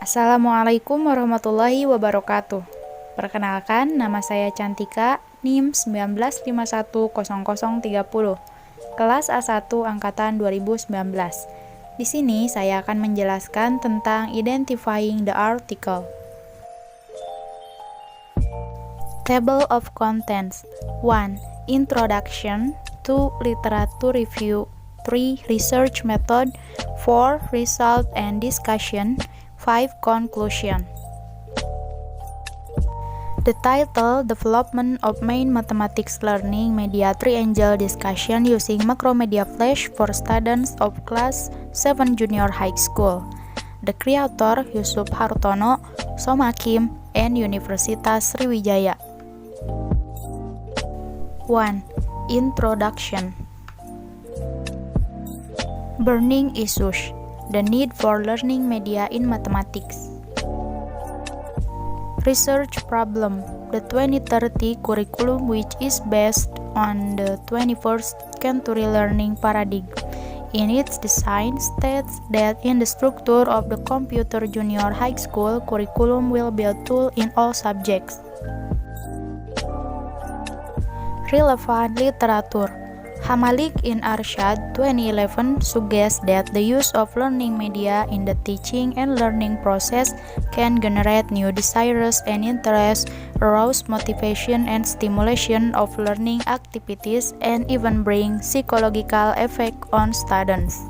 Assalamualaikum warahmatullahi wabarakatuh. Perkenalkan, nama saya Cantika, NIM 19510030, kelas A1 angkatan 2019. Di sini saya akan menjelaskan tentang identifying the article. Table of contents. 1. Introduction. 2. Literature review. 3. Research method. 4. Result and discussion. 5. Conclusion. The title, Development of Main Mathematics Learning Media Triangle Discussion Using Macromedia Flash for Students of Class 7 Junior High School. The creator, Yusuf Hartono, Somakim, and Universitas Sriwijaya. 1. Introduction. Burning issues. The need for learning media in mathematics. Research problem. The 2030 curriculum, which is based on the 21st century learning paradigm. In its design, states that in the structure of the computer junior high school curriculum will be a tool in all subjects. Relevant literature. Hamalik in Arshad 2011 suggests that the use of learning media in the teaching and learning process can generate new desires and interests, arouse motivation and stimulation of learning activities, and even bring psychological effect on students.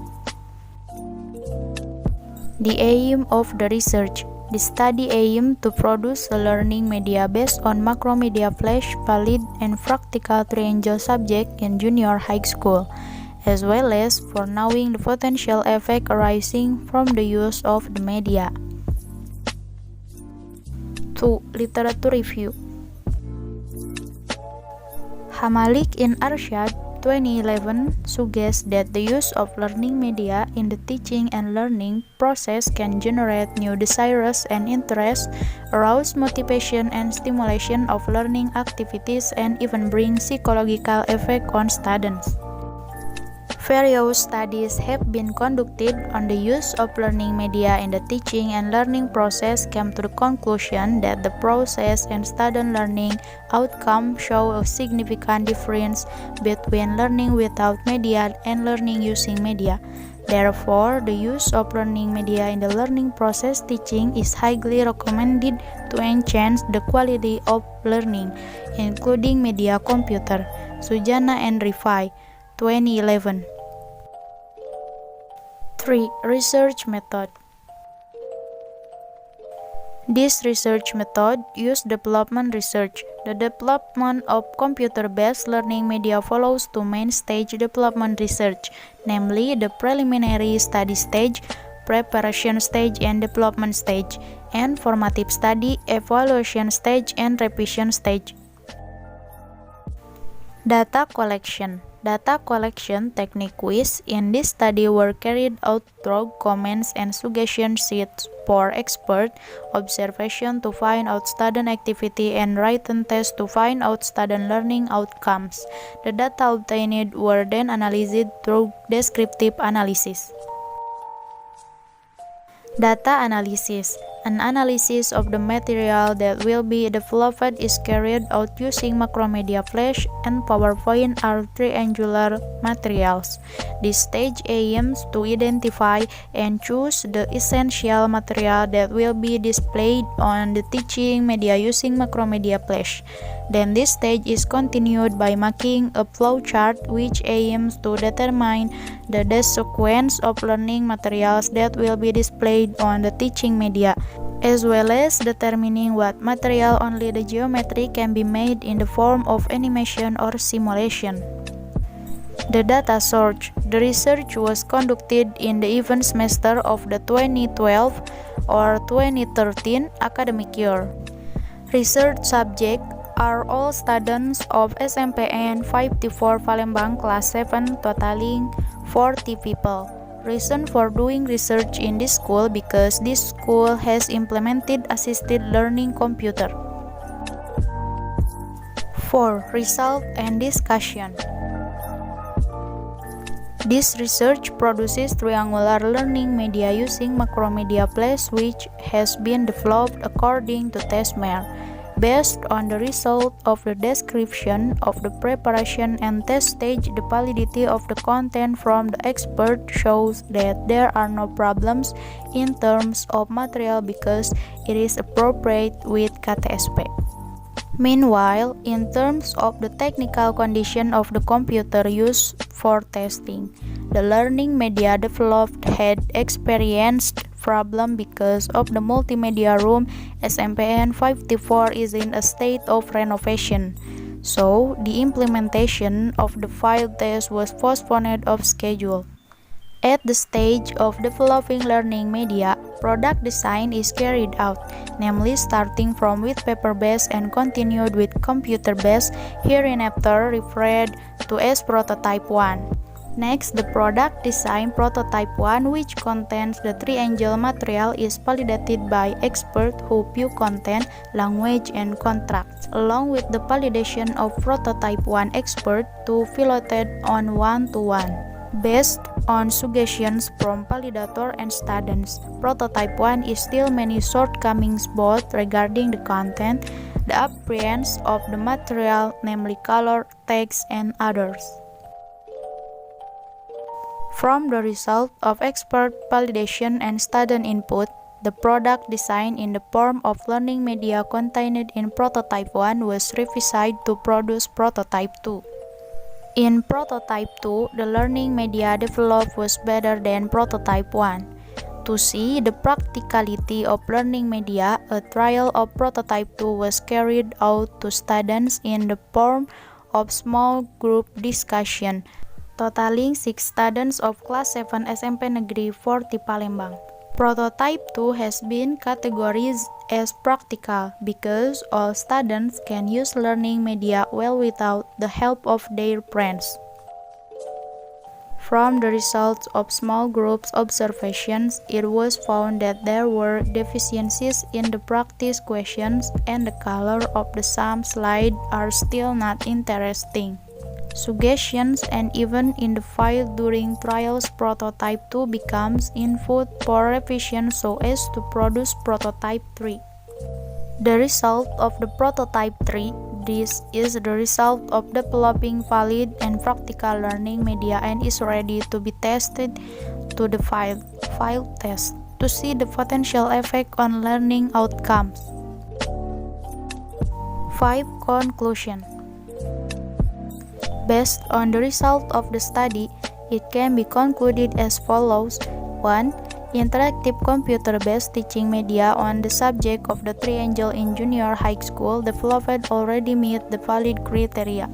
The aim of the research. The study aimed to produce a learning media based on Macromedia Flash, valid and practical triangle subject in junior high school, as well as for knowing the potential effect arising from the use of the media. 2. Literature review. Hamalik in Arshad 2011 suggests that the use of learning media in the teaching and learning process can generate new desires and interests, arouse motivation and stimulation of learning activities, and even bring psychological effect on students. Various studies have been conducted on the use of learning media in the teaching and learning process came to the conclusion that the process and student learning outcome show a significant difference between learning without media and learning using media. Therefore, the use of learning media in the learning process teaching is highly recommended to enhance the quality of learning, including media computer. Sujana and Rifai, 2011. 3. Research method. This research method uses development research. The development of computer-based learning media follows two main stage development research, namely the preliminary study stage, preparation stage, and development stage, and formative study, evaluation stage, and revision stage. Data collection. Data collection technique quiz in this study were carried out through comments and suggestion sheets for expert observation to find out student activity and written tests to find out student learning outcomes. The data obtained were then analyzed through descriptive analysis. Data analysis. An analysis of the material that will be developed is carried out using Macromedia Flash and PowerPoint are triangular materials. This stage aims to identify and choose the essential material that will be displayed on the teaching media using Macromedia Flash. Then this stage is continued by making a flowchart which aims to determine the sequence of learning materials that will be displayed on the teaching media, as well as determining what material only the geometry can be made in the form of animation or simulation. The data source. The research was conducted in the event semester of the 2012 or 2013 academic year. Research subject are all students of SMPN 54 Palembang Class 7, totaling 40 people. Reason for doing research in this school because this school has implemented assisted learning computer. 4. Result and discussion. This research produces triangular learning media using Macromedia Flash, which has been developed according to Tesmer. Based on the result of the description of the preparation and test stage, the validity of the content from the expert shows that there are no problems in terms of material because it is appropriate with KTSP. Meanwhile, in terms of the technical condition of the computer used for testing, the learning media developed had experienced problem because of the multimedia room. SMPN 54 is in a state of renovation, so the implementation of the field test was postponed of schedule. At the stage of developing learning media, product design is carried out, namely starting from with paper-based and continued with computer-based, hereinafter referred to as prototype 1. Next, the product design prototype 1, which contains the triangle material, is validated by experts who view content, language, and contracts, along with the validation of prototype 1 expert to piloted on 1-to-1. Based on suggestions from validator and students, prototype 1 is still many shortcomings both regarding the content, the appearance of the material, namely color, text, and others. From the result of expert validation and student input, the product design in the form of learning media contained in prototype 1 was revised to produce prototype 2. In prototype 2, the learning media developed was better than prototype 1. To see the practicality of learning media, a trial of prototype 2 was carried out to students in the form of small group discussion, totaling 6 students of Class 7 SMP Negeri 40 Palembang. Prototype 2 has been categorized as practical because all students can use learning media well without the help of their friends. From the results of small groups observations, it was found that there were deficiencies in the practice questions and the color of the some slides are still not interesting. Suggestions and even in the file during trials, prototype 2 becomes input for revision so as to produce prototype 3. The result of the prototype 3, this is the result of developing valid and practical learning media and is ready to be tested to the field test to see the potential effect on learning outcomes. 5. Conclusion. Based on the result of the study, it can be concluded as follows. 1. Interactive computer-based teaching media on the subject of the triangle in junior high school developed already meet the valid criteria.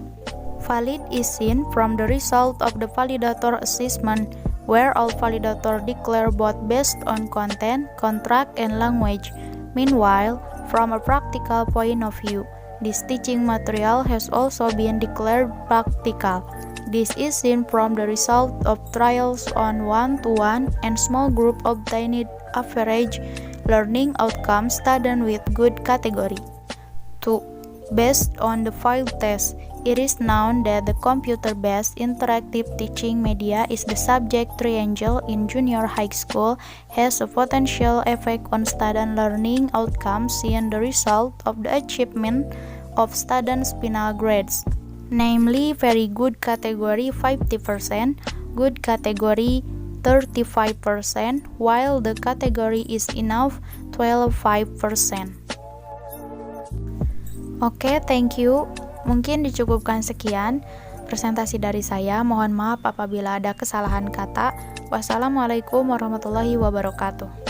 Valid is seen from the result of the validator assessment, where all validators declare both based on content, contract, and language. Meanwhile, from a practical point of view, this teaching material has also been declared practical. This is seen from the result of trials on 1-to-1 and small group obtained average learning outcomes student with good category. 2. Based on the field test, it is known that the computer-based interactive teaching media is the subject triangle in junior high school has a potential effect on student learning outcomes seeing the result of the achievement of students' final grades, namely very good category 50%, good category 35%, while the category is enough 12.5%. Oke, thank you. Mungkin dicukupkan sekian presentasi dari saya. Mohon maaf apabila ada kesalahan kata. Wassalamualaikum warahmatullahi wabarakatuh.